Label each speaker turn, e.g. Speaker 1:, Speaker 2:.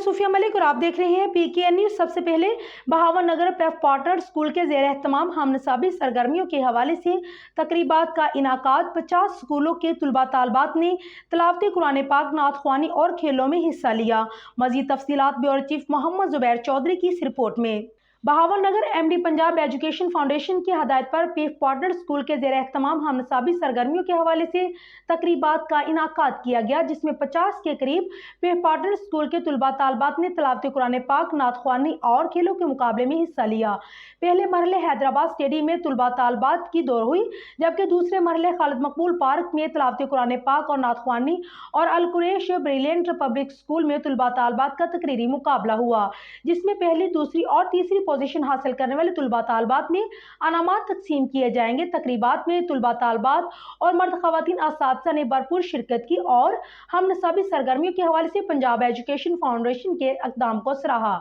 Speaker 1: सूफिया मलिक और आप देख रहे हैं PKN न्यूज़। सबसे पहले बहावन नगर पेफ पॉटर स्कूल के ज़ेर एहतमाम हमनसाबी सरगर्मियों के हवाले से तकरीबात का इनाकाद 50 स्कूलों के तुलबा तालबात ने तिलावत कुरान पाक, नात ख्वानी और खेलों में हिस्सा लिया। मज़ीद तफसीलात ब्यूरो चीफ मोहम्मद जुबैर चौधरी की इस रिपोर्ट में। बहावन नगर MD पंजाब एजुकेशन फाउंडेशन की हदायत पर पेफ पॉटर स्कूल के ज़ेर एहतमाम हमनसाबी सरगर्मियों के हवाले से तकरीबात का इनाकाद किया गया, जिसमें 50 के करीब पेफ पॉटर स्कूल के तुलबा तालबात ने तिलावत कुरान पाक, नात ख्वानी और खेलों के मुकाबले में हिस्सा लिया। पहले मरहले हैदराबाद स्टेडियम में तुलबा तालबात की दौड़ हुई, जबकि दूसरे मरहले खालिद मकबूल पार्क में तिलावत कुरान पाक और नात ख्वानी और अल कुरैश ब्रिलियंट पब्लिक स्कूल में तुलबा तालबात का तकरीरी मुकाबला हुआ, जिसमें पहली, दूसरी और तीसरी पोजीशन हासिल करने वाले तुलबा तालबात में अनामात तकसीम किए जाएंगे। तकरीबात में तुलबा तालबात और मर्द खवातीन असातिज़ा ने भरपूर शिरकत की और हमनसाबी सरगर्मियों के हवाले से पंजाब एजुकेशन फाउंडेशन के इक़दाम को सराहा।